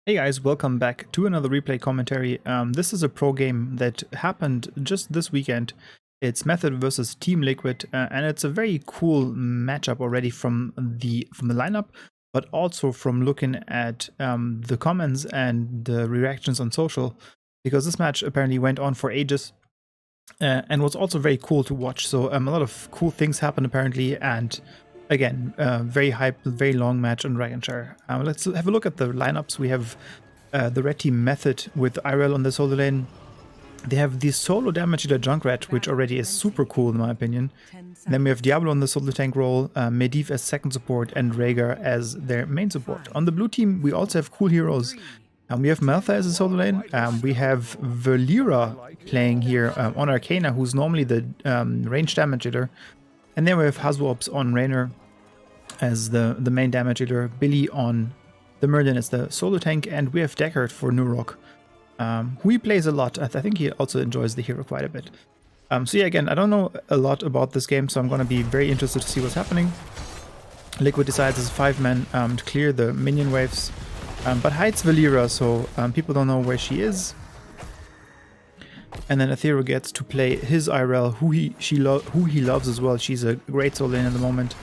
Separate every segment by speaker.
Speaker 1: Hey guys, welcome back to another replay commentary. This is a pro game that happened just this weekend. It's Method versus Team Liquid, and it's a very cool matchup already from the lineup, but also from looking at the comments and the reactions on social, because this match apparently went on for ages and was also very cool to watch. So a lot of cool things happened apparently, and again, very hype, very long match on Dragonshire. Let's have a look at the lineups. We have the red team Method with IRL on the solo lane. They have the solo damage dealer Junkrat, which already is super cool in my opinion. Then we have Diablo on the solo tank role, Medivh as second support, and Rhaegar as their main support. On the blue team, we also have cool heroes. We have Maltha as a solo lane. We have Valera playing here on Arcana, who's normally the range damage dealer. And then we have Hazuops on Raynor as the main damage dealer, Billy on the Merlin as the solo tank, and we have Deckard for Nurok, who he plays a lot. I think he also enjoys the hero quite a bit. So yeah, again, I don't know a lot about this game, so I'm going to be very interested to see what's happening. Liquid decides as a 5-man to clear the minion waves, but hides Valera, so people don't know where she is. And then Aethero gets to play his IRL, who he loves as well. She's a great solo lane at the moment.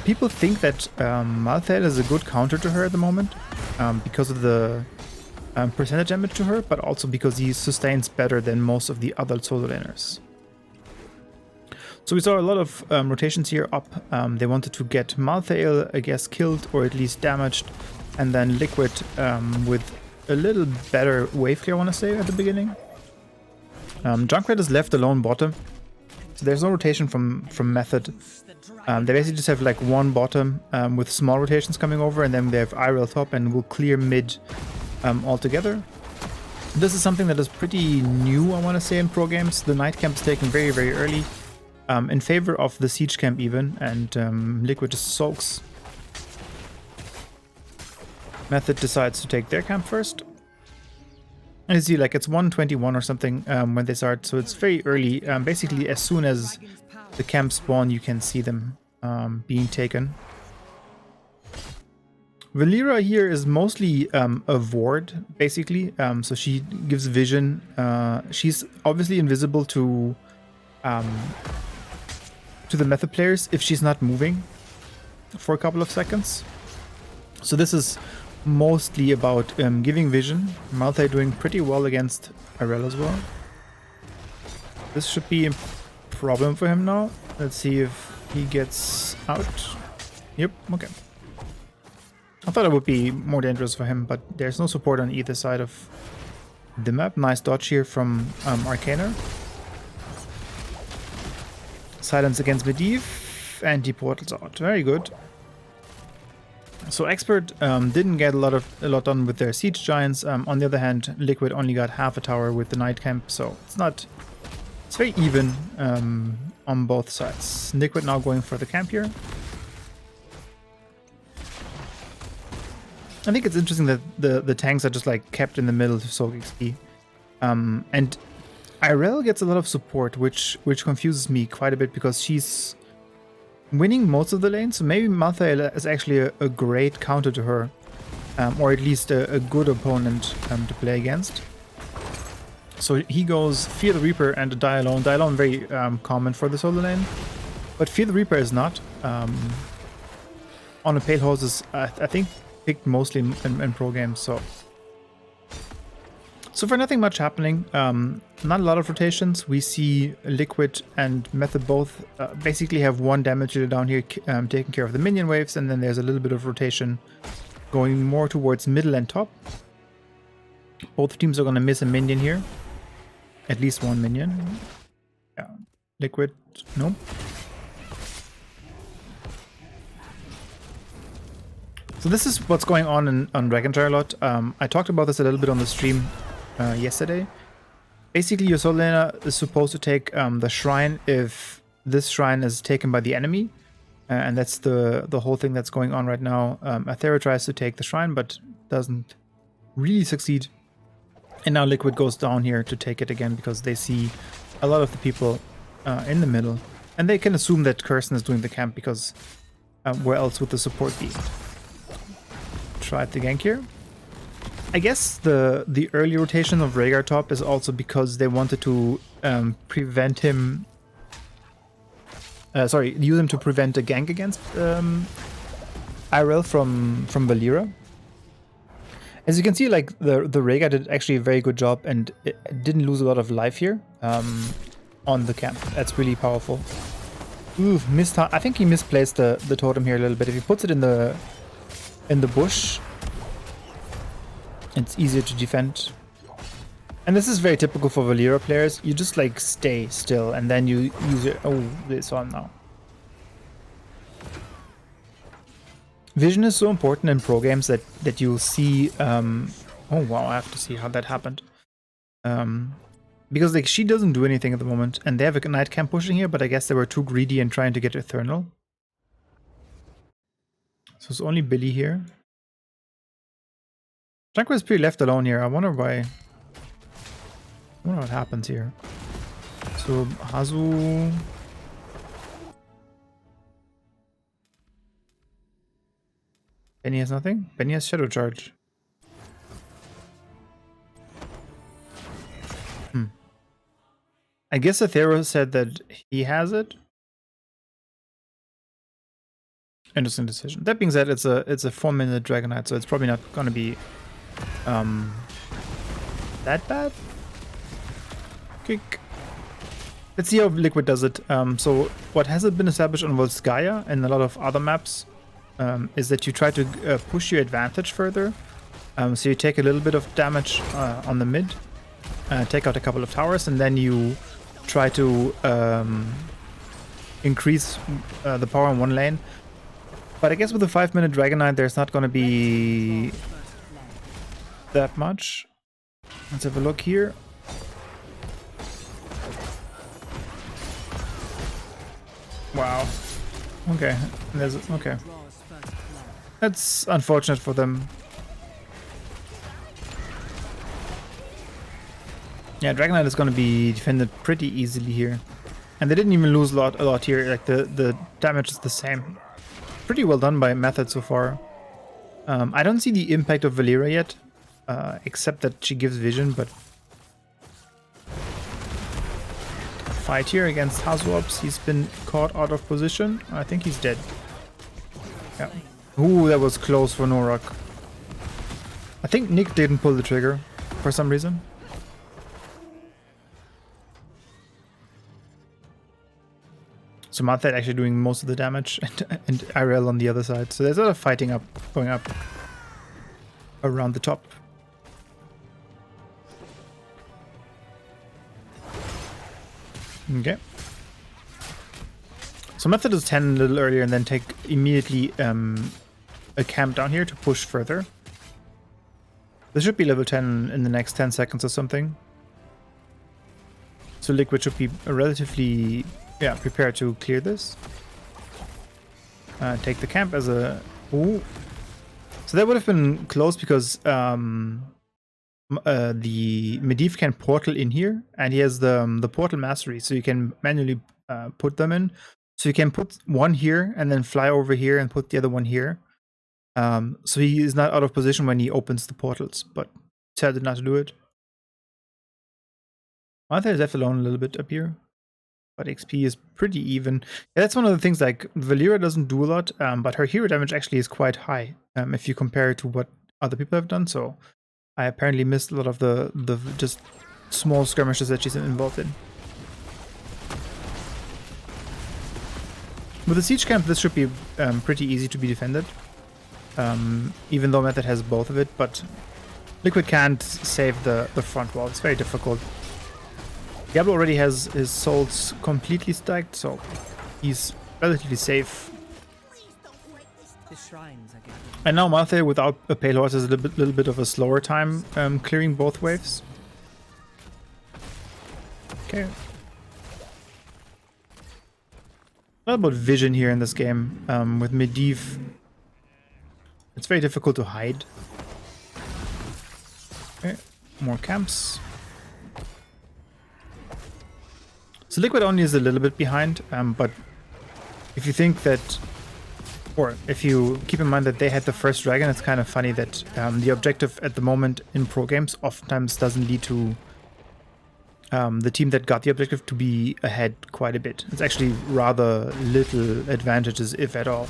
Speaker 1: People think that Malthael is a good counter to her at the moment because of the percentage damage to her, but also because he sustains better than most of the other solo laners. So we saw a lot of rotations here up. They wanted to get Malthael, I guess, killed or at least damaged, and then Liquid with a little better wave clear, I want to say, at the beginning. Junkrat is left alone bottom, so there's no rotation from Method. They basically just have like one bottom with small rotations coming over, and then they have IRL top and will clear mid altogether. This is something that is pretty new, I want to say, in pro games. The night camp is taken very, very early in favor of the siege camp even, and Liquid just soaks. Method decides to take their camp first. And you see, like, it's 1:21 or something when they start, so it's very early. Basically, as soon as the camps spawn, you can see them being taken. Valera here is mostly a ward, basically. So she gives vision. She's obviously invisible to the Method players if she's not moving for a couple of seconds. So this is mostly about giving vision. Malthael doing pretty well against IRL as well. This should be a problem for him now. Let's see if he gets out. Yep, okay. I thought it would be more dangerous for him, but there's no support on either side of the map. Nice dodge here from Arcana. Silence against Medivh, and he portals out. Very good. So Expert didn't get a lot done with their siege giants. On the other hand, Liquid only got half a tower with the night camp, so it's very even on both sides. Liquid now going for the camp here. I think it's interesting that the tanks are just like kept in the middle to soak XP, and IRL gets a lot of support, which confuses me quite a bit because she's winning most of the lanes, so maybe Malthael is actually a great counter to her, or at least a good opponent to play against. So he goes Fear the Reaper and Die Alone. Die Alone very common for the solo lane, but Fear the Reaper is not. On a Pale Horse is, I think, picked mostly in pro games, so for nothing much happening. Not a lot of rotations. We see Liquid and Method both basically have one damage dealer down here taking care of the minion waves, and then there's a little bit of rotation going more towards middle and top. Both teams are going to miss a minion here. At least one minion. Yeah. Liquid, nope. So this is what's going on Dragonshire a lot. I talked about this a little bit on the stream yesterday. Basically, your solo laner is supposed to take the shrine if this shrine is taken by the enemy, and that's the whole thing that's going on right now. Aethero tries to take the shrine, but doesn't really succeed. And now Liquid goes down here to take it again because they see a lot of the people in the middle, and they can assume that Kirsten is doing the camp because where else would the support be? Tried the gank here. I guess the early rotation of Rhaegar top is also because they wanted to prevent him. Sorry, use him to prevent a gank against IRL from Valera. As you can see, like the Rhaegar did actually a very good job and it didn't lose a lot of life here on the camp. That's really powerful. Ooh, I think he misplaced the totem here a little bit. If he puts it in the bush, it's easier to defend. And this is very typical for Valera players. You just like stay still and then you use your... Oh, they saw him now. Vision is so important in pro games that you'll see... oh wow, I have to see how that happened. Because like she doesn't do anything at the moment and they have a night camp pushing here, but I guess they were too greedy in trying to get Eternal. So it's only Billy here. Janko is pretty left alone here. I wonder why... I wonder what happens here. So Hazu... Benny has nothing? Benny has Shadow Charge. I guess Athero said that he has it. Interesting decision. That being said, it's a 4-minute Dragonite, so it's probably not gonna be that bad. Kick. Let's see how Liquid does it. So what hasn't been established on Volskaya and a lot of other maps is that you try to push your advantage further. So you take a little bit of damage on the mid, take out a couple of towers, and then you try to increase the power in one lane. But I guess with a 5-minute Dragonite, there's not going to be that much. Let's have a look here. Wow. Okay. Okay. That's unfortunate for them. Yeah, Dragonite is going to be defended pretty easily here. And they didn't even lose a lot here. Like the damage is the same. Pretty well done by Method so far. I don't see the impact of Valera yet, except that she gives vision, but... Fight here against Hazuops. He's been caught out of position. I think he's dead. Yeah. Ooh, that was close for Norak. I think Nick didn't pull the trigger for some reason. So Martha actually doing most of the damage and Ariel on the other side. So there's a lot of fighting going up around the top. Okay. So Method is 10 a little earlier and then take immediately a camp down here to push further. This should be level 10 in the next 10 seconds or something. So Liquid should be relatively prepared to clear this. Take the camp as a... Ooh. So that would have been close because the Medivh can portal in here and he has the portal mastery, so you can manually put them in. So you can put one here and then fly over here and put the other one here. So he is not out of position when he opens the portals, but decided not to do it. Martha is left alone a little bit up here, but XP is pretty even. Yeah, that's one of the things, like Valera doesn't do a lot, but her hero damage actually is quite high if you compare it to what other people have done. So I apparently missed a lot of the just small skirmishes that she's involved in. With the siege camp, this should be pretty easy to be defended, even though Method has both of it, but Liquid can't save the front wall. It's very difficult. Diablo already has his souls completely stacked, so he's relatively safe. And now Martha without a Pale Horse has a little bit of a slower time clearing both waves. Okay. What about vision here in this game? With Medivh, it's very difficult to hide. Okay, more camps. So Liquid only is a little bit behind, but if you think that Or if you keep in mind that they had the first dragon, it's kind of funny that the objective at the moment in pro games oftentimes doesn't lead to the team that got the objective to be ahead quite a bit. It's actually rather little advantages, if at all.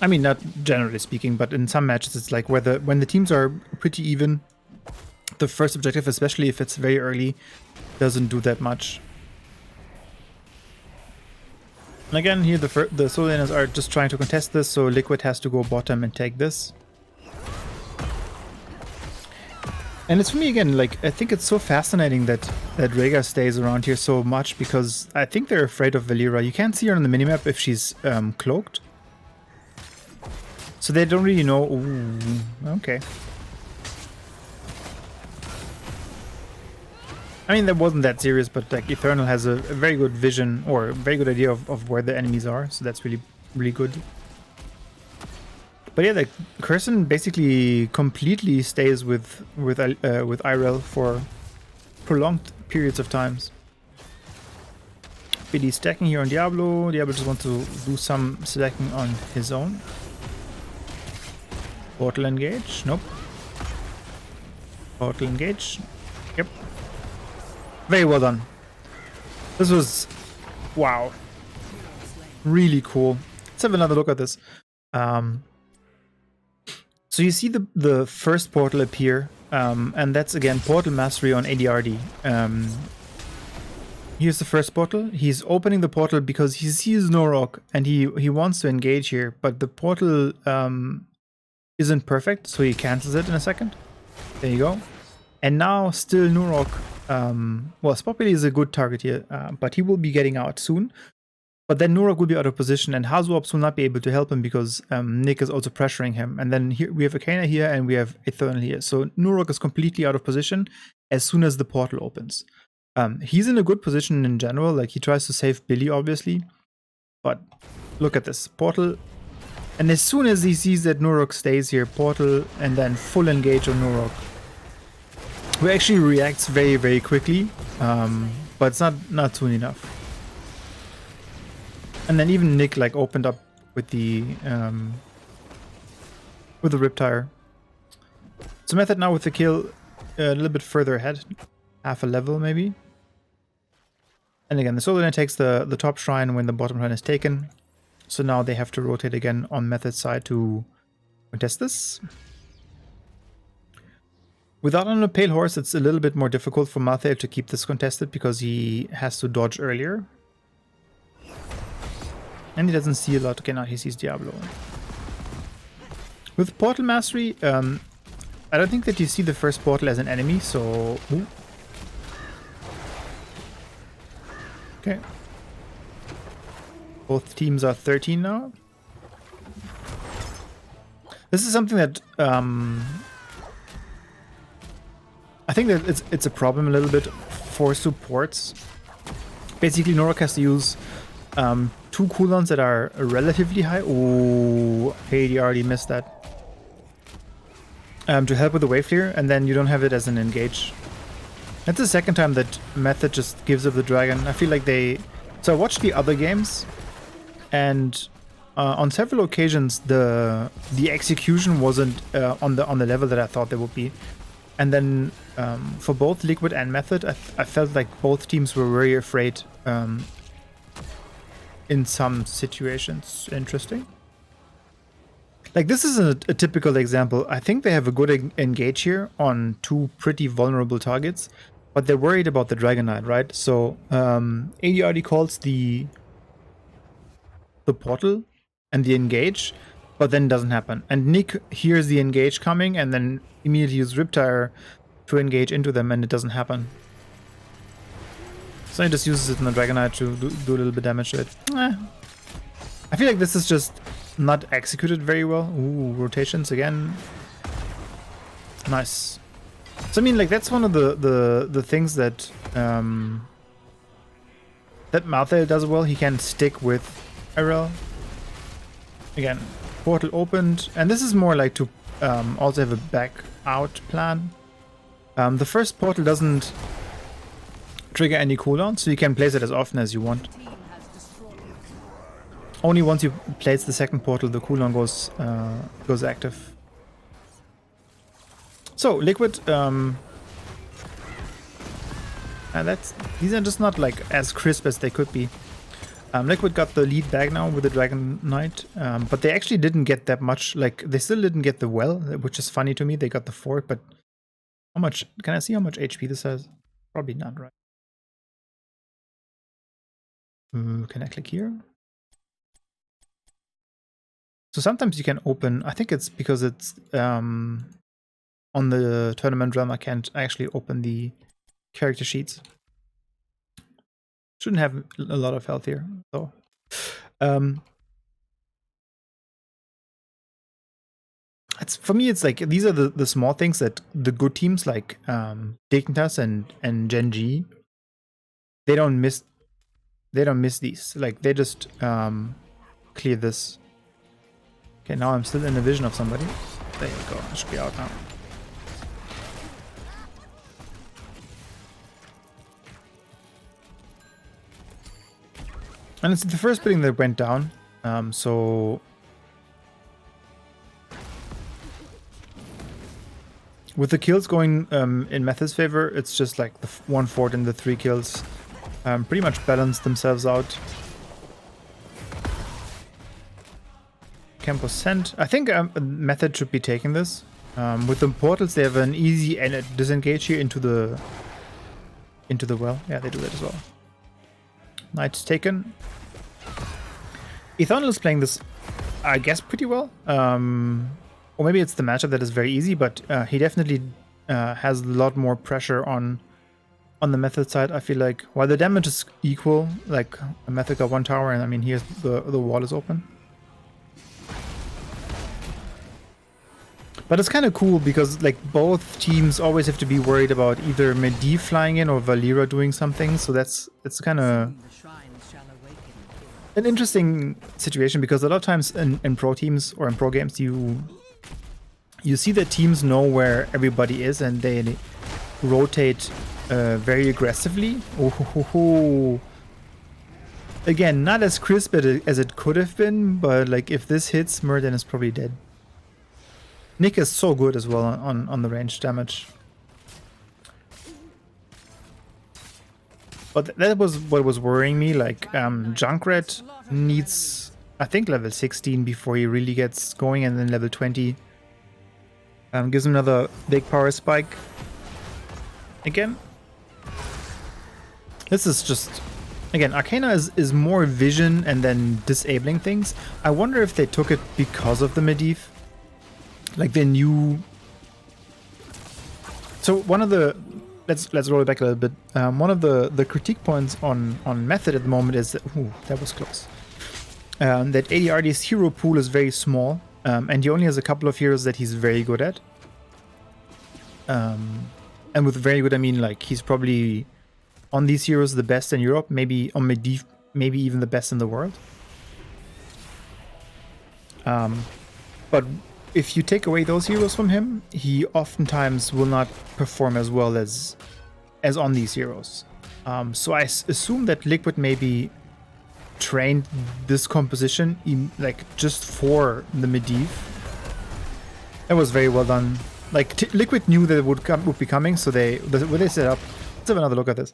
Speaker 1: I mean, not generally speaking, but in some matches it's like when the teams are pretty even, the first objective, especially if it's very early, doesn't do that much. And again, here the solo laners are just trying to contest this, so Liquid has to go bottom and take this. And it's for me again, like, I think it's so fascinating that Rhaegar stays around here so much, because I think they're afraid of Valeera. You can't see her on the minimap if she's cloaked. So they don't really know. Ooh, okay. I mean, that wasn't that serious, but like Eternal has a very good vision, or a very good idea of where the enemies are, so that's really, really good. But yeah, like Curson basically completely stays with Irel for prolonged periods of times. BD stacking here on Diablo. Diablo just wants to do some stacking on his own. Portal engage. Nope. Portal engage. Yep. Very well done. This was, wow, really cool. Let's have another look at this. So you see the first portal appear, and that's again portal mastery on ADRD. Here's the first portal. He's opening the portal because he sees Norok and he wants to engage here, but the portal isn't perfect, so he cancels it in a second. There you go. And now still Norok. Well, Spoppily is a good target here, but he will be getting out soon. But then Nurok will be out of position, and Hazuops will not be able to help him because Nick is also pressuring him. And then here we have Akana here, and we have Eternal here. So Nurok is completely out of position as soon as the portal opens. He's in a good position in general. Like, he tries to save Billy, obviously. But look at this. Portal. And as soon as he sees that Nurok stays here, portal, and then full engage on Nurok. Who actually reacts very, very quickly. But it's not soon enough. And then even Nick like opened up with the Riptire. So Method now with the kill a little bit further ahead, half a level maybe. And again, the solo lane takes the top shrine when the bottom shrine is taken. So now they have to rotate again on Method's side to contest this. Without on a pale horse, it's a little bit more difficult for Malthael to keep this contested because he has to dodge earlier. And he doesn't see a lot. Okay, now he sees Diablo. With Portal Mastery, I don't think that you see the first portal as an enemy, so... Ooh. Okay. Both teams are 13 now. This is something that... I think that it's a problem a little bit for supports. Basically, Norok has to use... two cooldowns that are relatively high. Oh, hey, you already missed that. To help with the wave clear, and then you don't have it as an engage. That's the second time that Method just gives up the dragon. I feel like they... So I watched the other games, and on several occasions the execution wasn't on the level that I thought they would be. And then for both Liquid and Method, I felt like both teams were very afraid in some situations. Interesting. Like, this is a typical example. I think they have a good engage here on two pretty vulnerable targets, but they're worried about the Dragon Knight, right? So ADRD calls the portal and the engage, but then doesn't happen. And Nick hears the engage coming and then immediately uses Riptire to engage into them, and it doesn't happen. So he just uses it in the Dragon Knight to do a little bit damage to it. I feel like this is just not executed very well. Ooh, rotations again. Nice. So I mean, like, that's one of the things that that Malthael does well. He can stick with Irel. Again, portal opened, and this is more like to also have a back out plan. The first portal doesn't trigger any cooldown, so you can place it as often as you want. only once you place the second portal, the cooldown goes active. So Liquid, these are just not like as crisp as they could be. Liquid got the lead back now with the Dragon Knight, but they actually didn't get that much. Like, they still didn't get the well, which is funny to me. They got the fort, but how much? Can I see how much HP this has? Probably not, right? Can I click here? So sometimes you can open. I think it's because it's on the tournament realm. I can't actually open the character sheets. Shouldn't have a lot of health here, though. It's, for me, it's like these are the small things that the good teams like Dignitas and Gen G, they don't miss these. Like, they just clear this. Okay, now I'm still in the vision of somebody. There you go. I should be out now. And it's the first building that went down. So with the kills going in Method's favor, it's just like the 1 fort and the 3 kills pretty much balance themselves out. Camp was sent. I think Method should be taking this. With the portals, they have an easy disengage here into the well. Yeah, they do that as well. Knight's taken. Ethonil is playing this, I guess, pretty well. Or maybe it's the matchup that is very easy, but he definitely has a lot more pressure on the Method side. I feel like while the damage is equal, like a Method got 1 tower, and I mean, here's the wall is open. But it's kind of cool because like both teams always have to be worried about either Medivh flying in or Valera doing something. So it's kind of an interesting situation, because a lot of times in pro teams or in pro games you see that teams know where everybody is and they rotate very aggressively. Oh, again, not as crisp as it could have been, but like if this hits, Murden is probably dead. Nick is so good as well on the range damage. But that was what was worrying me. Like, Junkrat needs, I think, level 16 before he really gets going, and then level 20 gives him another big power spike. Again, this is just, again, Arcana is more vision and then disabling things. I wonder if they took it because of the Medivh. Like, they knew. So one of the, let's roll it back a little bit. One of the critique points on Method at the moment is that, ooh, that was close. That ADRD's hero pool is very small, and he only has a couple of heroes that he's very good at. And with very good, I mean like he's probably on these heroes the best in Europe, maybe on Medivh, maybe even the best in the world. But if you take away those heroes from him, he oftentimes will not perform as well as on these heroes. So I assume that Liquid maybe trained this composition like just for the Medivh. That was very well done. Like, Liquid knew that it would be coming, so when they set up. Let's have another look at this.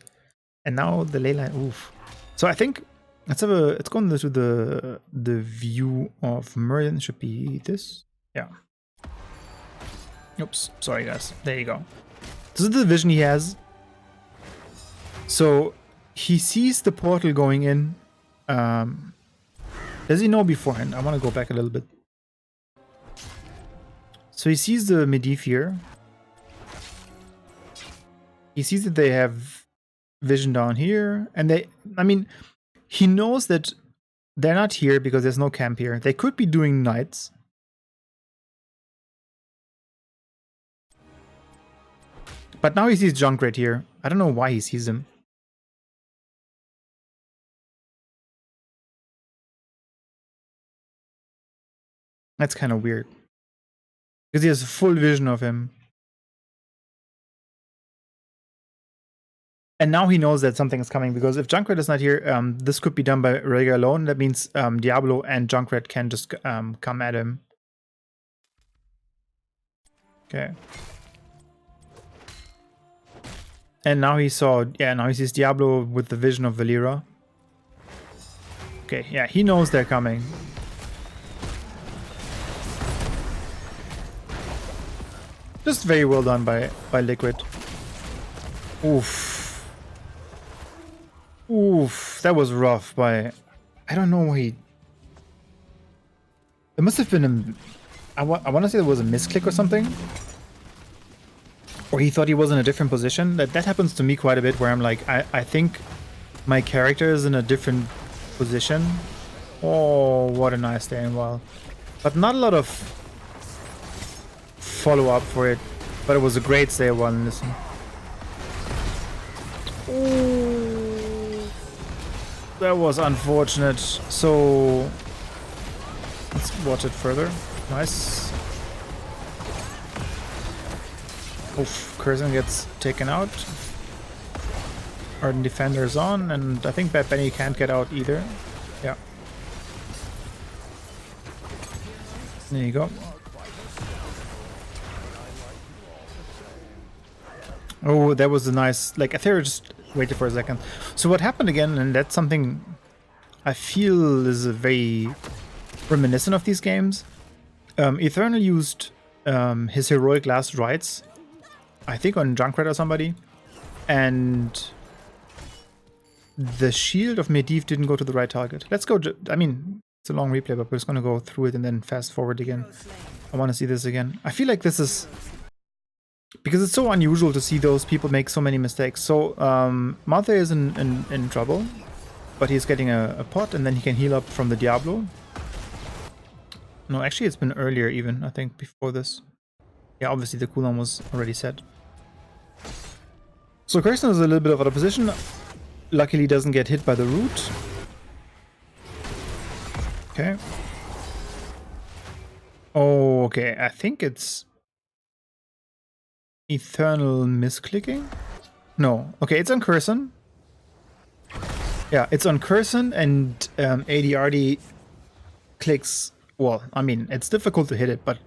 Speaker 1: And now the ley line. Oof. So I think let's go into the view of Meridian. Should be this. Yeah. Oops. Sorry, guys. There you go. This is the vision he has. So he sees the portal going in. Does he know beforehand? I want to go back a little bit. So he sees the Medivh here. He sees that they have vision down here, and I mean, he knows that they're not here because there's no camp here. They could be doing knights. But now he sees Junkrat here. I don't know why he sees him. That's kind of weird. Because he has full vision of him. And now he knows that something is coming, because if Junkrat is not here, this could be done by Rhaegar alone. That means Diablo and Junkrat can just come at him. Okay. And now he saw, yeah, now he sees Diablo with the vision of Valera. Okay, yeah, he knows they're coming. Just very well done by Liquid. Oof. Oof, that was rough by... I don't know why he... It must have been a... I want to say there was a misclick or something. Or he thought he was in a different position. That happens to me quite a bit, where I'm like, I think my character is in a different position. Oh, what a nice stay in while. But not a lot of follow-up for it. But it was a great stay while in this one. Ooh, that was unfortunate. So let's watch it further. Nice. Oof, Curzon gets taken out. Ardent Defender's on, and I think Bad Benny can't get out either. Yeah. There you go. Oh, that was a nice... Like, I think I just waited for a second. So what happened again, and that's something I feel is a very reminiscent of these games. Eternal used his heroic last rites, I think on Junkrat or somebody, and the shield of Medivh didn't go to the right target. Let's go... I mean, it's a long replay, but we're just going to go through it and then fast forward again. I want to see this again. I feel like this is... Because it's so unusual to see those people make so many mistakes. So, Martha is in trouble, but he's getting a pot, and then he can heal up from the Diablo. No, actually it's been earlier even, I think, before this. Yeah, obviously the cooldown was already set. So Kirsten is a little bit out of position. Luckily doesn't get hit by the root. Okay. Oh, okay, I think it's... Eternal misclicking? No. Okay, it's on Curzon. Yeah, it's on Curzon, and ADRD clicks... Well, I mean, it's difficult to hit it, but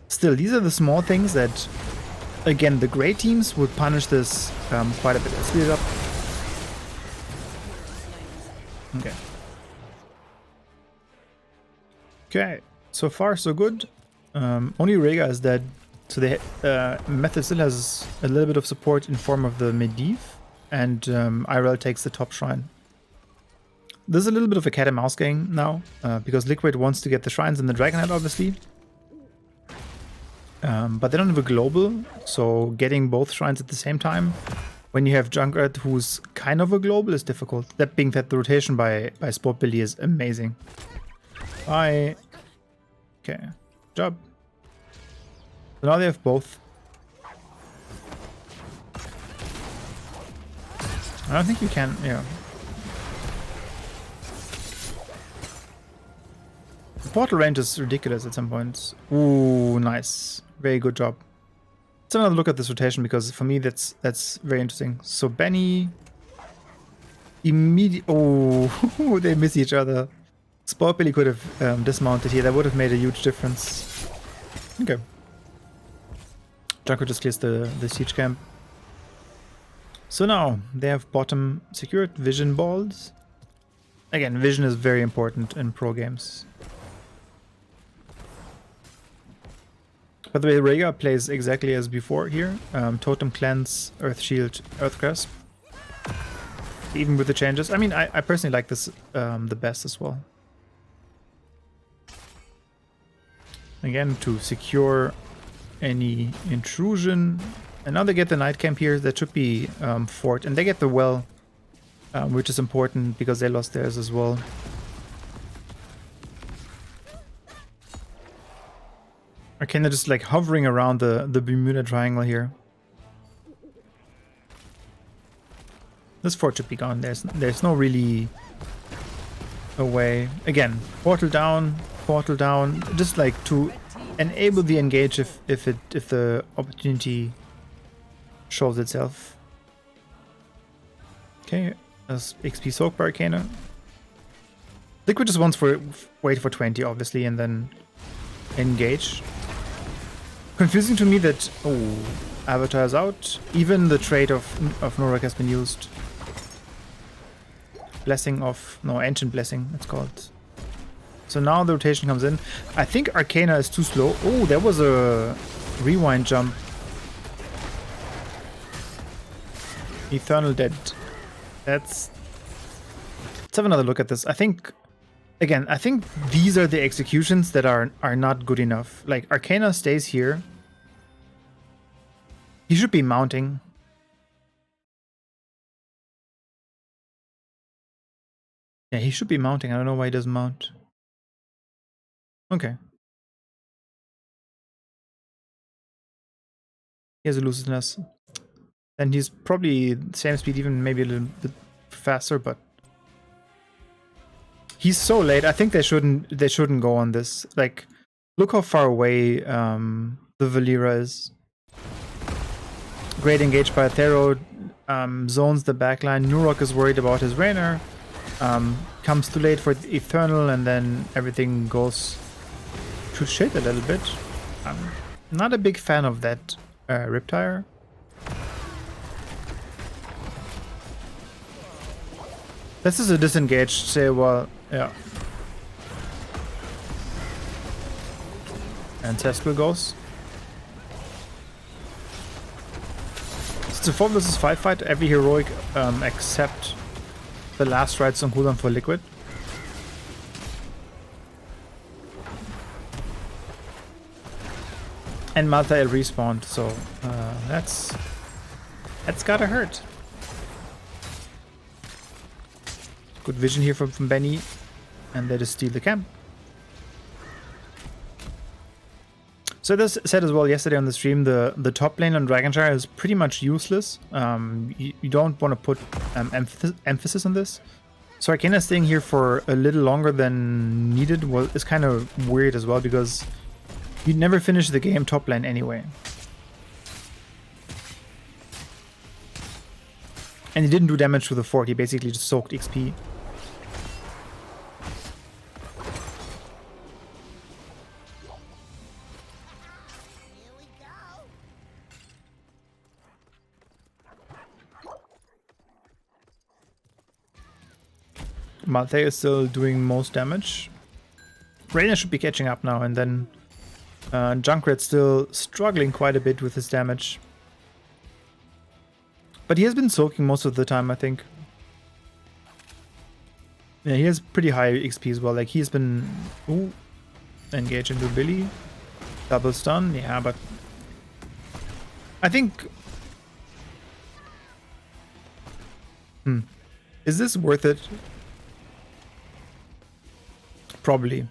Speaker 1: still, these are the small things that, again, the great teams would punish this quite a bit. Let's speed it up. Okay. Okay, so far so good. Only Rhaegar is dead. So the Method still has a little bit of support in form of the Medivh, and IRL takes the top shrine. There's a little bit of a cat and mouse game now, because Liquid wants to get the shrines and the Dragonhead, obviously. But they don't have a global, so getting both shrines at the same time, when you have Junkrat who's kind of a global, is difficult. That being said, the rotation by Sport Billy is amazing. Bye. Okay, good job. So now they have both. I don't think you can, yeah. The portal range is ridiculous at some points. Ooh, nice. Very good job. Let's have another look at this rotation, because for me that's very interesting. So Benny... Oh, they miss each other. Sport Billy could have dismounted here. That would have made a huge difference. Okay. Junkrat just clears the siege camp. So now they have bottom secured. Vision balls. Again, vision is very important in pro games. By the way, Rhaegar plays exactly as before here. Totem Cleanse, Earth Shield, Earth Grasp. Even with the changes. I mean, I personally like this the best as well. Again, to secure any intrusion. And now they get the night camp here. That should be fort. And they get the well, which is important because they lost theirs as well. Arcana just like hovering around the Bermuda Triangle here. This fort should be gone. There's no really a way. Again, portal down, just like to enable the engage if the opportunity shows itself. Okay, that's XP soak by Arcana. Liquid just wants for wait for 20, obviously, and then engage. Confusing to me that Avatar is out. Even the trait of Norak has been used. Blessing of Ancient Blessing, it's called. So now the rotation comes in. I think Arcana is too slow. Oh, there was a rewind jump. Eternal Dead. Let's have another look at this. I think these are the executions that are not good enough. Like, Arcana stays here. He should be mounting. Yeah, he should be mounting. I don't know why he doesn't mount. Okay. He has elusiveness. And he's probably the same speed, even maybe a little bit faster, but he's so late. I think they shouldn't go on this. Like, look how far away the Valera is. Great engaged by Thero, zones the backline. Nurok is worried about his Rainer. Comes too late for Eternal, and then everything goes to shit a little bit. I'm not a big fan of that Riptire. This is a disengaged, say, well, yeah. And Teskul goes. It's a 4 versus 5 fight. Every heroic except the last rights on cooldown for Liquid. And Malthael respawned, so that's gotta hurt. Good vision here from Benny, and they just steal the camp. So this said as well yesterday on the stream, the top lane on Dragonshire is pretty much useless. You don't want to put emphasis on this. So Arcana staying here for a little longer than needed is kind of weird as well, because you'd never finish the game top lane anyway. And he didn't do damage to the fort, he basically just soaked XP. Malthael is still doing most damage. Raina should be catching up now, and then Junkrat's still struggling quite a bit with his damage. But he has been soaking most of the time, I think. Yeah, he has pretty high XP as well. Like, he's been engaged into Billy. Double stun, yeah, but I think is this worth it? Probably.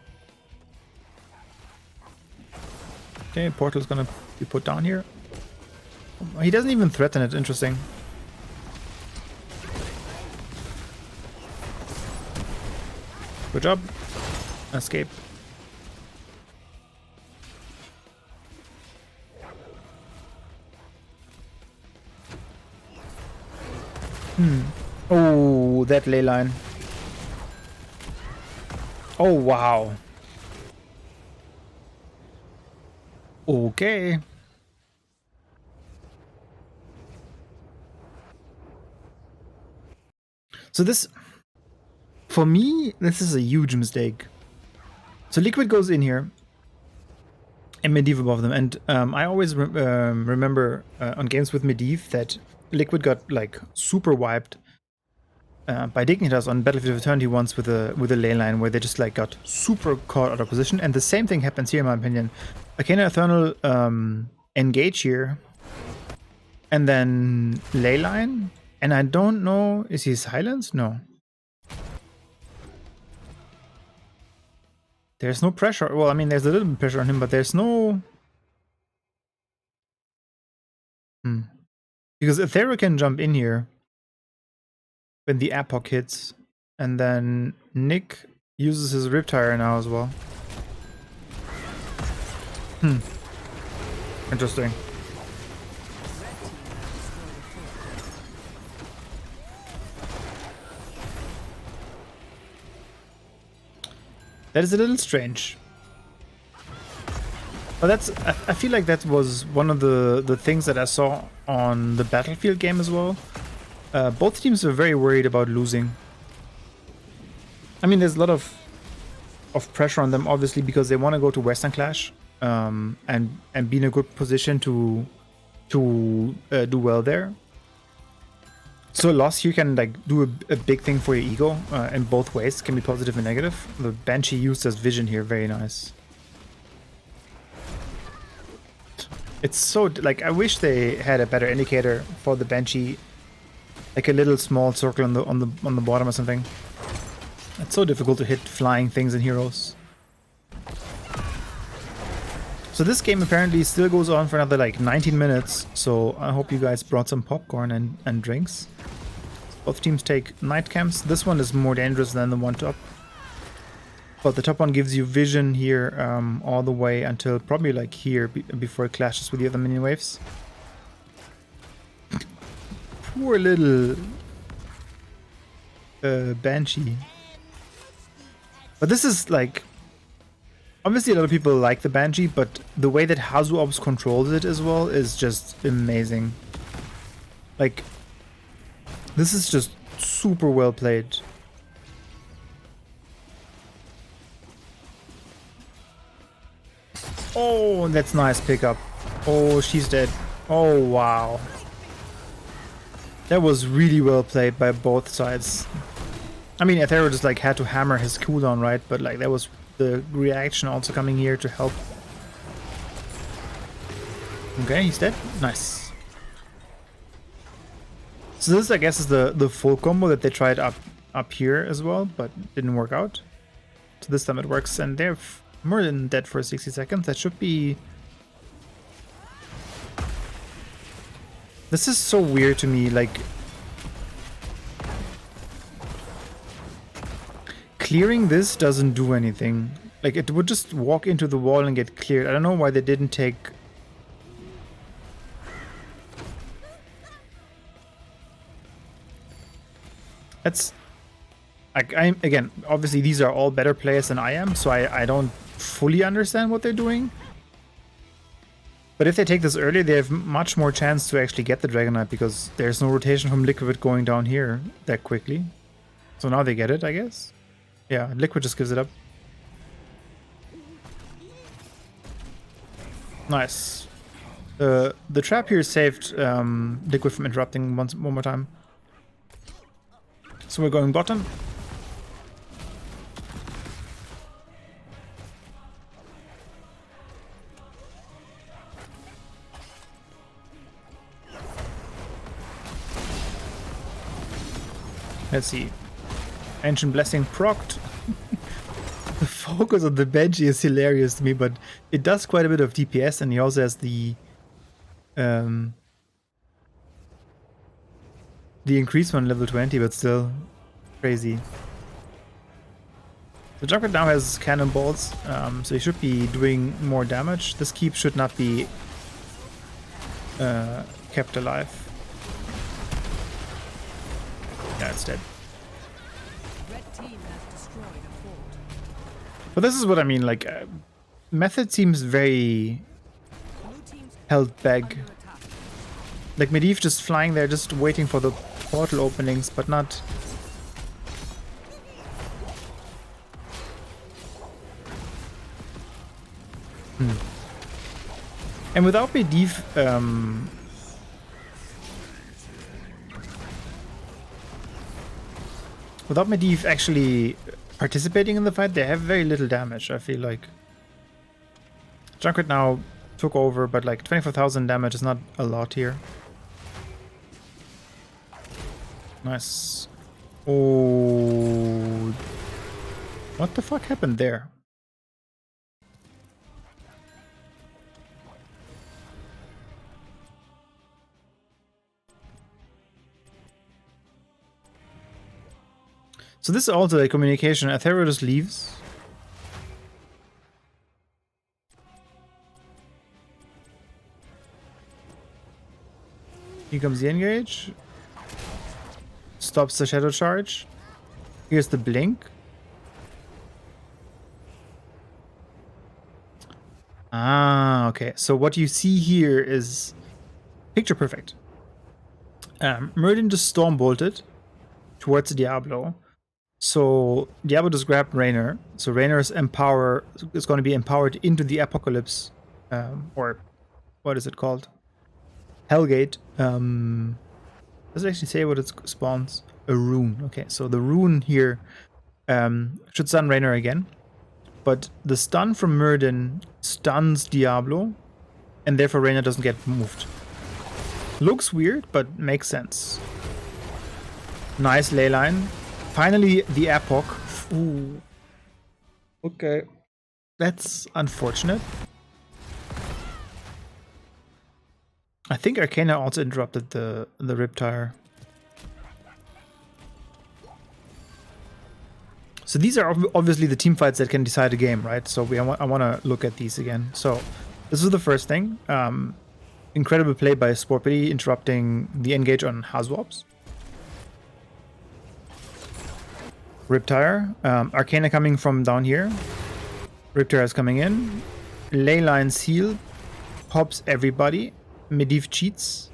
Speaker 1: Okay, portal's gonna be put down here. He doesn't even threaten it, interesting. Good job. Escape. Oh, that ley line. Oh, wow. Okay. So this, for me, this is a huge mistake. So Liquid goes in here and Medivh above them, and I always remember on games with Medivh that Liquid got like super wiped by Dignitas on Battlefield of Eternity once with a ley line where they just like got super caught out of position, and the same thing happens here in my opinion. Arcana Eternal engage here, and then ley line, and I don't know, is he silenced? No. There's no pressure. Well, I mean, there's a little bit of pressure on him, but there's no... Because Aethera can jump in here when the Apoc hits, and then Nick uses his Riptire now as well. Interesting. That is a little strange. But that's, I feel like that was one of the things that I saw on the Battlefield game as well. Both teams were very worried about losing. I mean, there's a lot of pressure on them, obviously, because they want to go to Western Clash and be in a good position to do well there. So a loss here can like do a big thing for your ego in both ways. It can be positive and negative. The Banshee used as vision here, very nice. It's so like, I wish they had a better indicator for the Banshee, like a little small circle on the bottom or something. It's so difficult to hit flying things and heroes. So this game apparently still goes on for another like 19 minutes. So I hope you guys brought some popcorn and drinks. Both teams take night camps. This one is more dangerous than the one top. But the top one gives you vision here all the way until probably like here before it clashes with the other minion waves. Poor little Banshee. But this is like, obviously a lot of people like the Banshee, but the way that Hazuops controls it as well is just amazing. Like, this is just super well played. Oh, that's nice pickup. Oh, she's dead. Oh, wow. That was really well played by both sides. I mean, Aethero just like had to hammer his cooldown, right? But like that was the reaction also coming here to help. Okay, he's dead. Nice. So this, I guess, is the full combo that they tried up here as well, but didn't work out. So this time it works, and they're more than dead for 60 seconds. That should be... This is so weird to me, like... Clearing this doesn't do anything. Like, it would just walk into the wall and get cleared. I don't know why they didn't take... That's... again, obviously these are all better players than I am, so I don't fully understand what they're doing. But if they take this early, they have much more chance to actually get the Dragon Knight, because there's no rotation from Liquid going down here that quickly. So now they get it, I guess. Yeah, Liquid just gives it up. Nice. The trap here saved Liquid from interrupting one more time. So we're going bottom. Let's see. Ancient Blessing procced. The focus on the Banshee is hilarious to me, but it does quite a bit of DPS, and he also has the increased one level 20, but still crazy. The Junkrat now has cannonballs, so he should be doing more damage. This keep should not be kept alive. Yeah, it's dead. But this is what I mean, like, Method seems very held back. Like, Medivh just flying there, just waiting for the portal openings, but not... And without Medivh, without Medivh actually participating in the fight, they have very little damage, I feel like. Junkrat now took over, but like 24,000 damage is not a lot here. Nice. Oh, what the fuck happened there? So this is also a communication. Aethero just leaves. Here comes the engage. Stops the shadow charge. Here's the blink. Ah, okay. So what you see here is picture perfect. Meridian just storm bolted towards Diablo. So Diablo just grabbed Raynor. So Raynor's empower is going to be empowered into the Apocalypse, or what is it called? Hellgate. Does it actually say what it spawns? A rune. Okay, so the rune here should stun Raynor again. But the stun from Myrddin stuns Diablo, and therefore Raynor doesn't get moved. Looks weird, but makes sense. Nice ley line. Finally, the Epoch. Ooh. Okay. That's unfortunate. I think Arcana also interrupted the Riptire. So these are obviously the team fights that can decide a game, right? So I want to look at these again. So this is the first thing. Incredible play by FOURTY interrupting the engage on Hazwarps. Riptire. Arcana coming from down here. Riptire is coming in. Leyline seal. Pops everybody. Medivh cheats.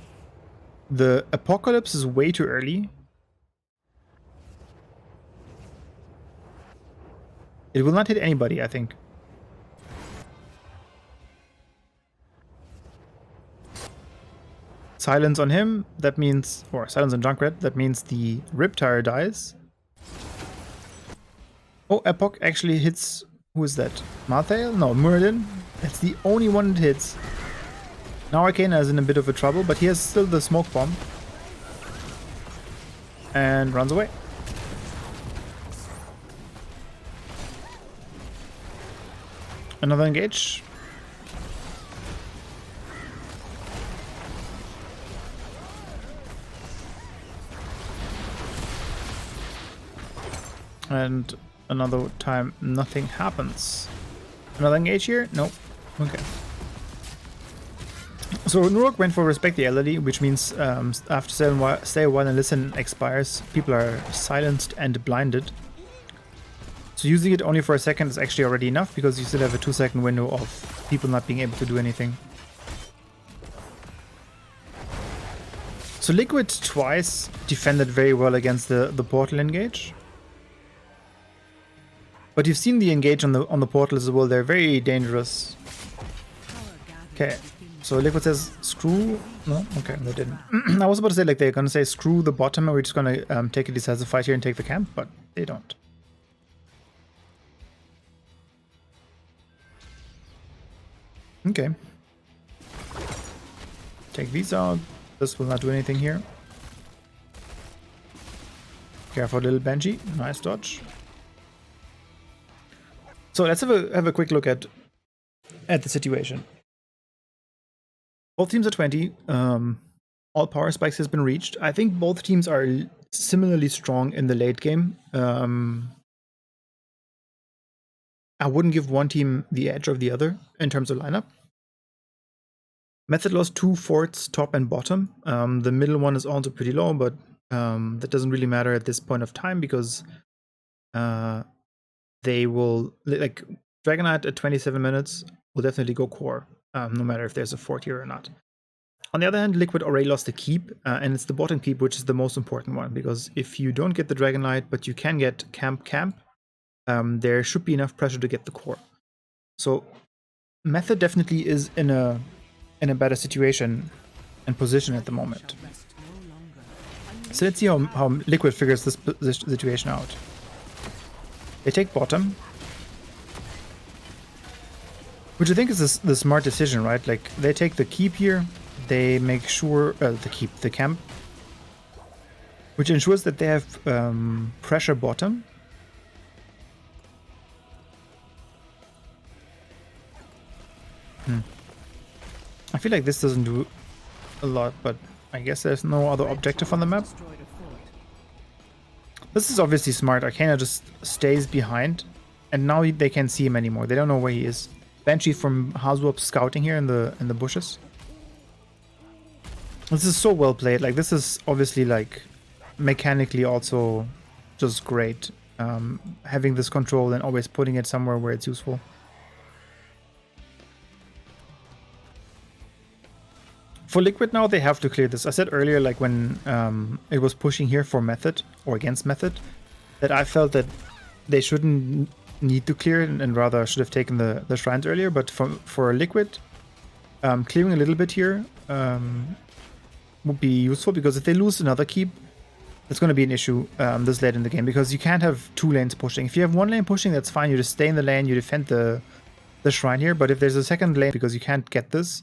Speaker 1: The Apocalypse is way too early. It will not hit anybody, I think. Silence on him, that means, or silence on Junkrat, that means the Riptire dies. Oh, Epoch actually hits, who is that? Malthael? No, Myrddin. That's the only one it hits. Now Arcana is in a bit of a trouble, but he has still the smoke bomb. And runs away. Another engage. And another time nothing happens. Another engage here? Nope. Okay. So Nurok went for Respect the Elderly, which means after Stay a While and Listen expires, people are silenced and blinded. So using it only for a second is actually already enough, because you still have a 2-second window of people not being able to do anything. So Liquid twice defended very well against the portal engage. But you've seen the engage on the portal as well, they're very dangerous. Okay, so Liquid says screw. No? Okay, they didn't. I was about to say, like, they're gonna say screw the bottom and we're just gonna take a decisive fight here and take the camp, but they don't. Okay. Take these out. This will not do anything here. Careful, little Banshee. Nice dodge. So let's have a quick look at the situation. Both teams are 20. All power spikes has been reached. I think both teams are similarly strong in the late game. I wouldn't give one team the edge of the other in terms of lineup. Method lost 2 forts, top and bottom. The middle one is also pretty low, but that doesn't really matter at this point of time, because they will, like, Dragonite at 27 minutes will definitely go core, no matter if there's a fort here or not. On the other hand, Liquid already lost the keep, and it's the bottom keep which is the most important one, because if you don't get the Dragonite, but you can get camp, there should be enough pressure to get the core. So Method definitely is in a better situation and position at the moment. So let's see how Liquid figures this situation out. They take bottom, which I think is the smart decision, right? Like, they take the keep here, they make sure the camp, which ensures that they have pressure bottom. I feel like this doesn't do a lot, but I guess there's no other objective on the map. This is obviously smart. Arcana just stays behind, and now they can't see him anymore. They don't know where he is. Banshee from Hazwarp scouting here in the bushes. This is so well played. Like, this is obviously, like, mechanically also just great. Having this control and always putting it somewhere where it's useful. For Liquid now, they have to clear this. I said earlier, like when it was pushing here for Method or against Method, that I felt that they shouldn't need to clear it and rather should have taken the shrines earlier. But for Liquid, clearing a little bit here would be useful, because if they lose another keep, it's going to be an issue this late in the game, because you can't have two lanes pushing. If you have one lane pushing, that's fine. You just stay in the lane, you defend the shrine here. But if there's a second lane, because you can't get this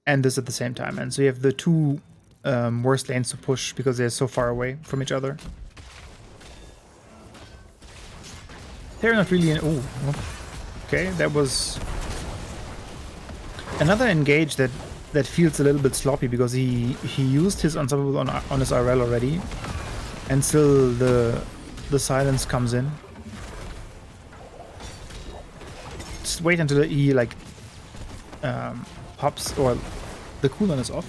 Speaker 1: and this at the same time, and so you have the two worst lanes to push because they're so far away from each other. They're not really in... Oh, okay, that was another engage that feels a little bit sloppy, because he used his unstoppable on his RL already, and still the silence comes in. Just wait until he like pops, or the cooldown is off.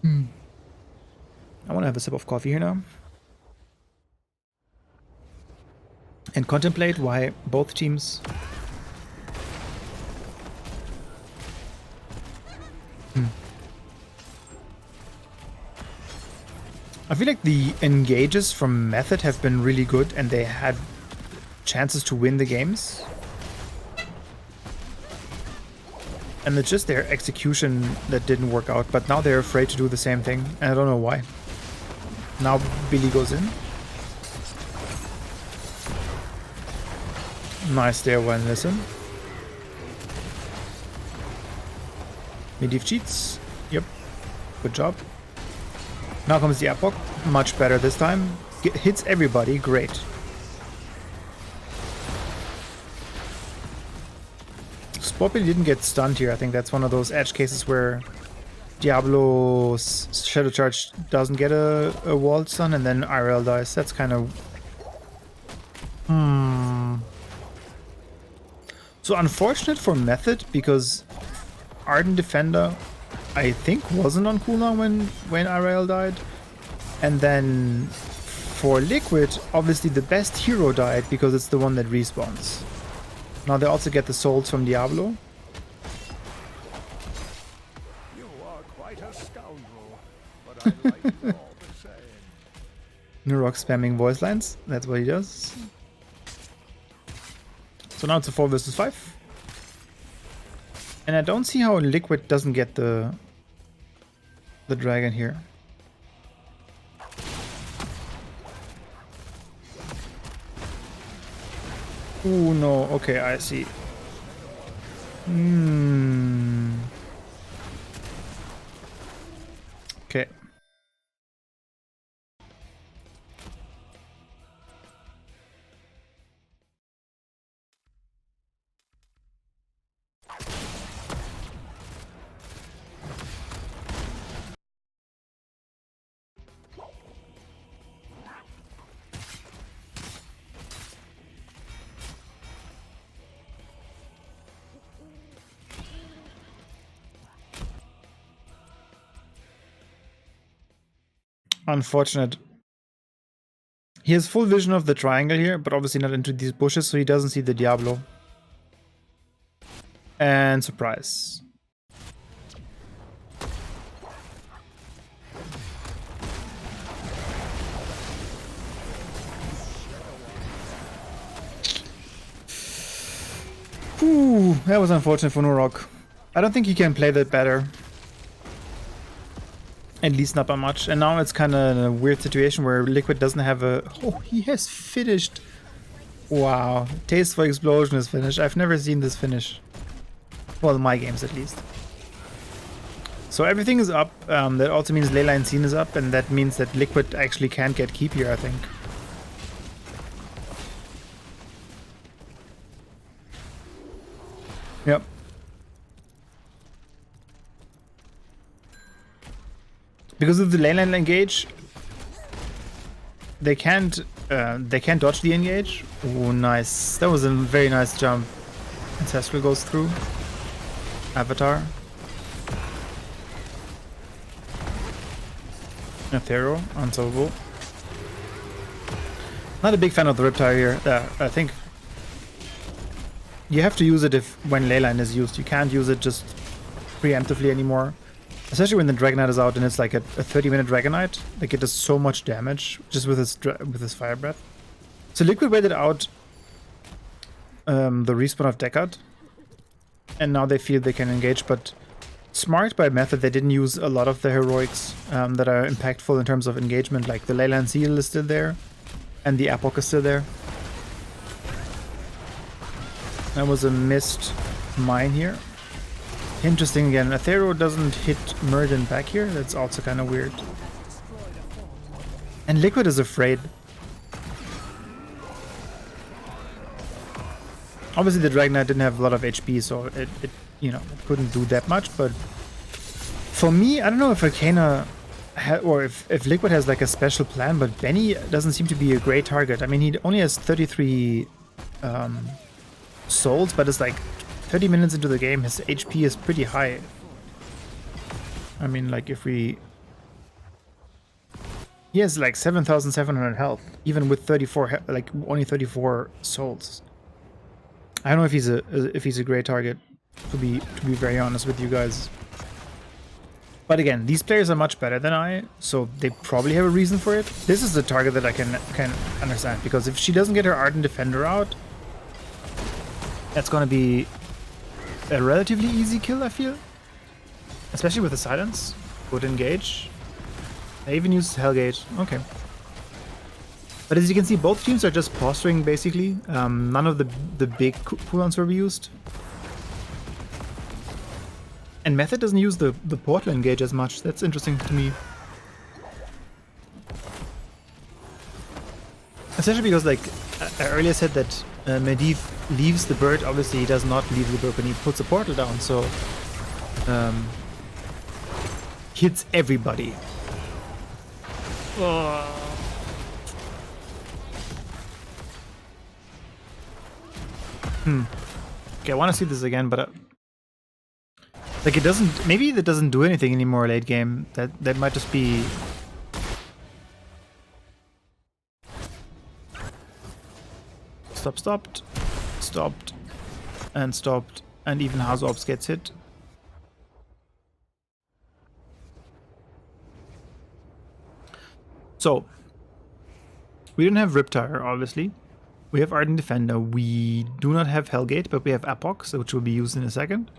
Speaker 1: I want to have a sip of coffee here now and contemplate why both teams I feel like the engages from Method have been really good, and they had chances to win the games. And it's just their execution that didn't work out, but now they're afraid to do the same thing, and I don't know why. Now Billy goes in. Nice there, one listen. Medivh cheats. Yep. Good job. Now comes the Epoch. Much better this time. Hits everybody. Great. Spoppy didn't get stunned here. I think that's one of those edge cases where Diablo's Shadow Charge doesn't get a wall stun, and then IRL dies. That's kind of... So unfortunate for Method, because Ardent Defender, I think, wasn't on cooldown when IRL died. And then for Liquid, obviously the best hero died because it's the one that respawns. Now they also get the souls from Diablo.
Speaker 2: You are quite a scoundrel, but I like you all the same.
Speaker 1: Nurok spamming voice lines. That's what he does. So now it's a 4 versus 5. And I don't see how Liquid doesn't get the dragon here. Ooh, no. Okay, I see. Okay. Unfortunate. He has full vision of the triangle here, but obviously not into these bushes, so he doesn't see the Diablo. And surprise. Ooh, that was unfortunate for Nurok. I don't think he can play that better. At least not by much. And now it's kind of a weird situation where Liquid doesn't have a... Oh, he has finished. Wow. Taste for Explosion is finished. I've never seen this finish. Well, in my games at least. So everything is up. That also means Leyline Scene is up, and that means that Liquid actually can't get keep here, I think. Yep. Because of the lane engage, they can't dodge the engage. Oh, nice! That was a very nice jump. Ancestral goes through. Avatar. Ethereal, unsolvable. Not a big fan of the Riptide here. I think you have to use it if when Leyline is used. You can't use it just preemptively anymore. Especially when the Dragonite is out and it's like a 30-minute Dragonite. Like it does so much damage just with his Fire Breath. So Liquid waited out the respawn of Deckard. And now they feel they can engage, but smart by Method, they didn't use a lot of the heroics that are impactful in terms of engagement. Like the Leyline Seal is still there, and the Epoch is still there. That was a missed mine here. Interesting again, Athero doesn't hit Murden back here. That's also kind of weird. And Liquid is afraid. Obviously the Dragonite didn't have a lot of HP, so it you know, it couldn't do that much, but for me, I don't know if Arcana or if Liquid has like a special plan, but Benny doesn't seem to be a great target. I mean, he only has 33 souls, but it's like 30 minutes into the game, his HP is pretty high. I mean, like if we... He has like 7,700 health, even with 34, like only 34 souls. I don't know if he's a great target, to be very honest with you guys. But again, these players are much better than I, so they probably have a reason for it. This is the target that I can understand, because if she doesn't get her Ardent Defender out, that's gonna be a relatively easy kill, I feel. Especially with the silence. Good engage. I even used Hellgate. Okay. But as you can see, both teams are just posturing basically. None of the big cooldowns were used. And Method doesn't use the portal engage as much. That's interesting to me. Especially because, like, I earlier said that Medivh leaves the bird. Obviously, he does not leave the bird when he puts a portal down, so... hits everybody. Okay, I want to see this again, but... like, it doesn't... maybe that doesn't do anything anymore late game. That might just be... stopped, and stopped, and even Hazorps gets hit. So, we don't have Riptire, obviously. We have Ardent Defender. We do not have Hellgate, but we have Epoch, which will be used in a second.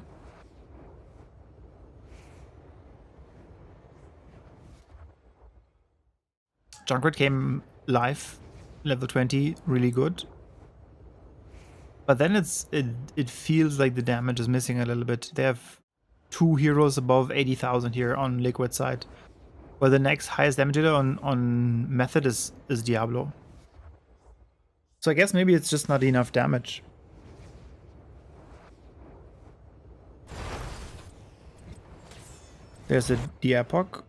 Speaker 1: Junkrat came live, level 20, really good. But then it feels like the damage is missing a little bit. They have 2 heroes above 80,000 here on Liquid side. Well, the next highest damage dealer on Method is Diablo. So I guess maybe it's just not enough damage. There's the Epoch.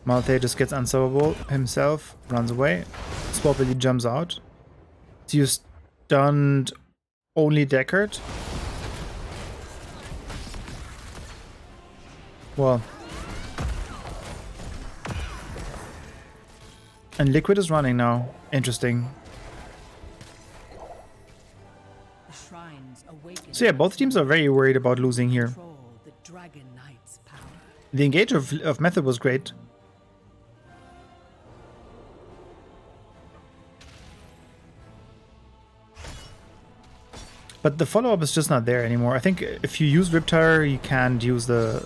Speaker 1: Malthae just gets unstoppable himself, runs away. Swapily jumps out. So you stunned only Deckard. Well. And Liquid is running now. Interesting. So yeah, both teams are very worried about losing here. The engage of Method was great. But the follow-up is just not there anymore. I think if you use Riptire, you can't use the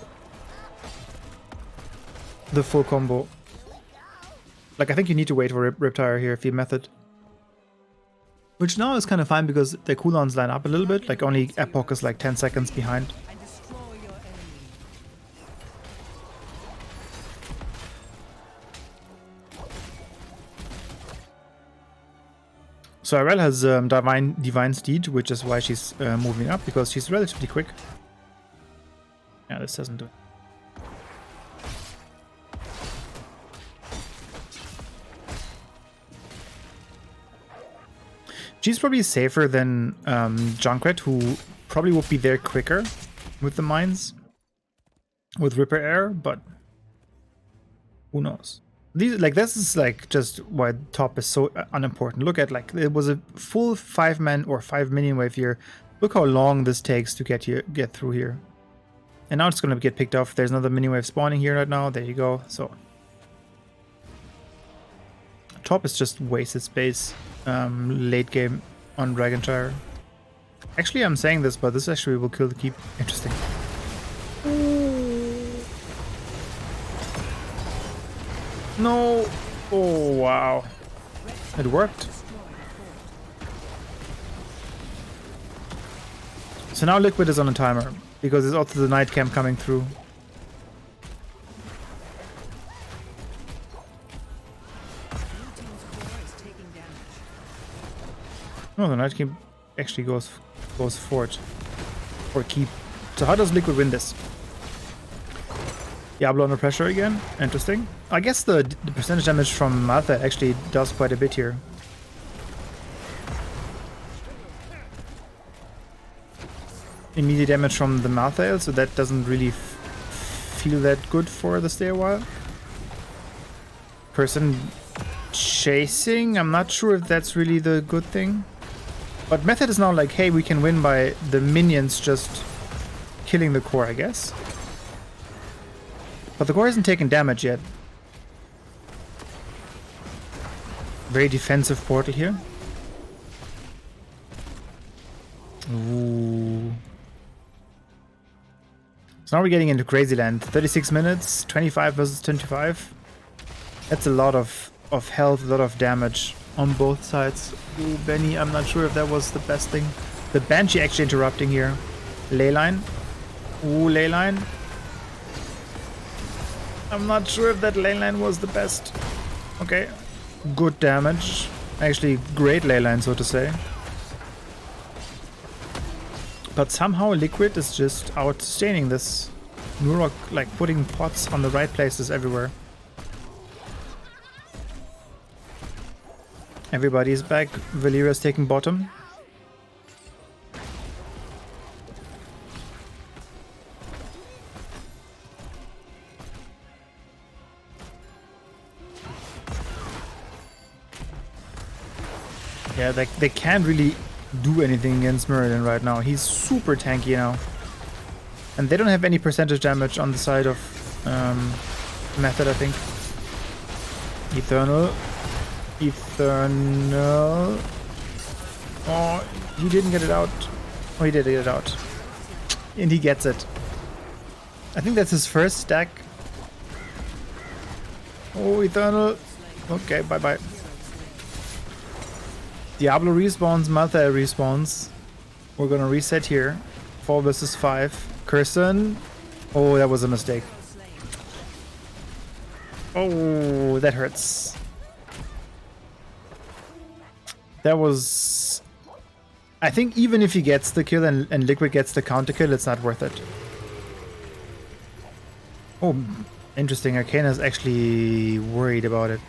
Speaker 1: full combo. Like, I think you need to wait for Riptire here if you Method. Which now is kind of fine because the cooldowns line up a little bit. Like, only Epoch is like 10 seconds behind. So Irel has Divine Steed, which is why she's moving up, because she's relatively quick. Yeah, this doesn't do it. She's probably safer than Junkrat, who probably would be there quicker with the mines, with Ripper Air, but who knows. These, like, this is like just why top is so unimportant. Look at, like, it was a full 5-man or 5 minion wave here. Look how long this takes to get through here. And now it's gonna get picked off. There's another mini wave spawning here right now. There you go. So top is just wasted space late game on Dragonshire. Actually, I'm saying this, but this actually will kill the keep. Interesting. No. Oh, wow. It worked. So now Liquid is on a timer, because there's also the night camp coming through. Oh, the night camp actually goes fort. Or keep. So how does Liquid win this? Diablo under pressure again. Interesting. I guess the percentage damage from Maltha actually does quite a bit here. Immediate damage from the Malthael, so that doesn't really feel that good for the stay a while. Person chasing, I'm not sure if that's really the good thing. But Method is now like, hey, we can win by the minions just killing the core, I guess. But the core hasn't taken damage yet. Very defensive portal here. Ooh. So now we're getting into crazy land. 36 minutes, 25 versus 25. That's a lot of health, a lot of damage on both sides. Ooh, Benny, I'm not sure if that was the best thing. The Banshee actually interrupting here. Leyline. Ooh, Leyline. I'm not sure if that Leyline was the best. Okay. Good damage. Actually, great Leyline, so to say. But somehow Liquid is just out-sustaining this. Nurok, like, putting pots on the right places everywhere. Everybody's back. Valeria's taking bottom. Yeah, they can't really do anything against Muradin right now. He's super tanky now. And they don't have any percentage damage on the side of Method, I think. Eternal. Eternal. Oh, he didn't get it out. Oh, he did get it out. And he gets it. I think that's his first stack. Oh, Eternal. Okay, bye-bye. Diablo respawns, Maltha respawns. We're gonna reset here. 4 versus 5. Curson. Oh, that was a mistake. Oh, that hurts. That was... I think even if he gets the kill and Liquid gets the counter kill, it's not worth it. Oh, interesting. Arcana's actually worried about it.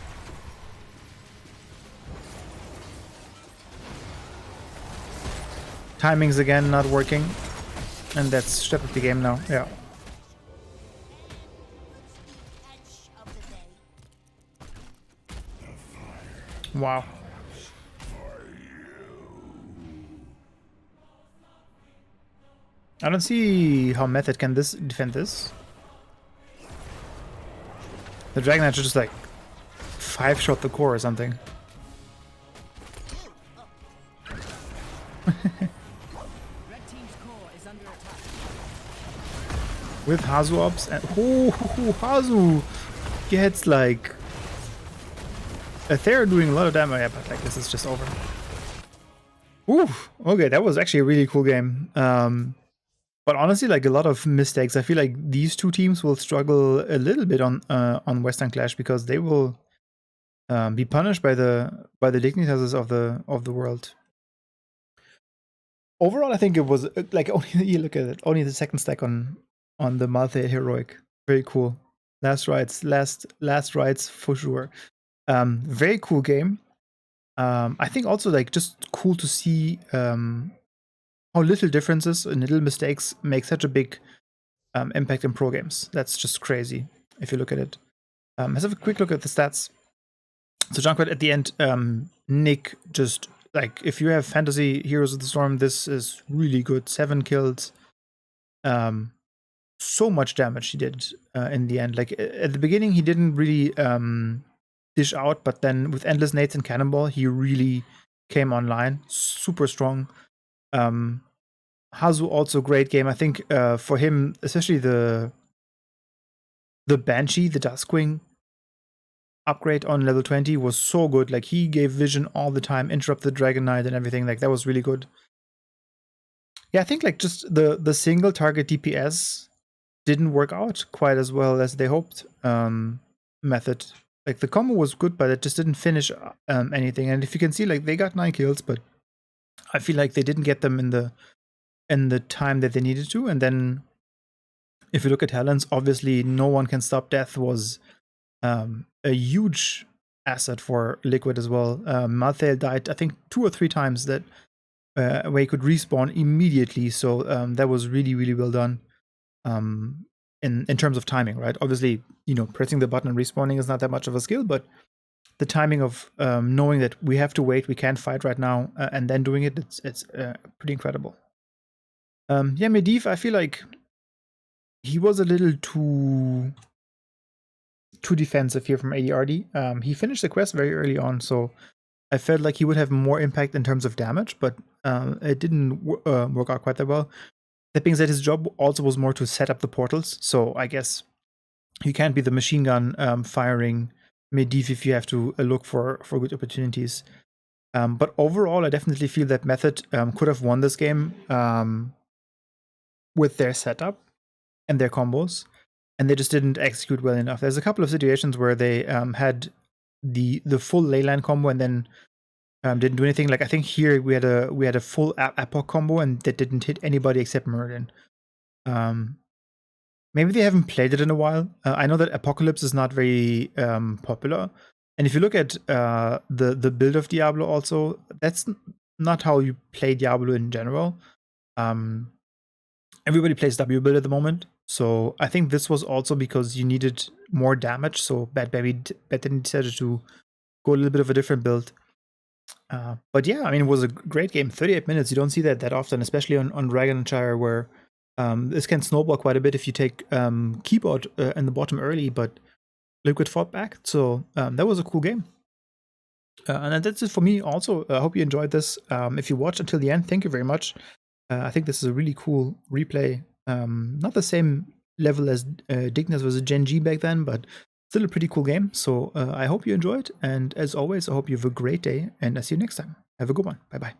Speaker 1: Timings again not working. And that's step up the game now. Yeah. Wow. I don't see how Method can defend this. The Dragon Knight should just like 5-shot the core or something. With Hazu ops and Hazu gets like they're doing a lot of damage, yeah, but like this is just over. Ooh, okay, that was actually a really cool game. But honestly, like a lot of mistakes. I feel like these two teams will struggle a little bit on Western Clash because they will be punished by the Dignitas of the world. Overall, I think it was like only you look at it, only the second stack on the Maltha heroic. Very cool. Last rights for sure. Very cool game. I think also like just cool to see how little differences and little mistakes make such a big impact in pro games. That's just crazy if you look at it. Let's have a quick look at the stats. So Junkrat at the end, Nick just, like, if you have Fantasy Heroes of the Storm, this is really good. 7 kills. So much damage he did in the end. Like, at the beginning, he didn't really dish out, but then with Endless Nades and Cannonball, he really came online. Super strong. Hazu also great game. I think for him, especially the Banshee, the Duskwing upgrade on level 20 was so good. Like, he gave vision all the time, interrupt the Dragon Knight and everything. Like, that was really good. Yeah, I think like just the single target DPS didn't work out quite as well as they hoped. Method, like, the combo was good, but it just didn't finish anything. And if you can see, like, they got 9 kills, but I feel like they didn't get them in the time that they needed to. And then if you look at Helens, obviously no one can stop death was a huge asset for Liquid as well. Malthael died, I think, 2 or 3 times that where he could respawn immediately. So that was really, really well done. In terms of timing, right? Obviously, pressing the button and respawning is not that much of a skill, but the timing of knowing that we have to wait, we can't fight right now, and then doing it, it's pretty incredible. Yeah, Medivh, I feel like he was a little too defensive here from ADRD. He finished the quest very early on, so I felt like he would have more impact in terms of damage, but it didn't work out quite that well. That being said, his job also was more to set up the portals, so I guess you can't be the machine gun firing Medivh if you have to look for good opportunities. But overall, I definitely feel that Method could have won this game with their setup and their combos, and they just didn't execute well enough. There's a couple of situations where they had the full leyline combo and then didn't do anything. Like, I think here we had a full Epoch combo and that didn't hit anybody except Merlin. Maybe they haven't played it in a while. I know that Apocalypse is not very popular, and if you look at the build of Diablo, also, that's not how you play Diablo in general. Everybody plays W build at the moment, so I think this was also because you needed more damage. So Bad then decided to go a little bit of a different build. But yeah, I mean, it was a great game. 38 minutes. You don't see that often, especially on Dragonshire, where this can snowball quite a bit if you take keyboard in the bottom early, but Liquid fought back. So that was a cool game. And that's it for me also. I hope you enjoyed this. If you watched until the end, thank you very much. I think this is a really cool replay. Not the same level as Dignas vs. Gen G back then, but still a pretty cool game. So I hope you enjoyed. And as always, I hope you have a great day, and I'll see you next time. Have a good one. Bye-bye.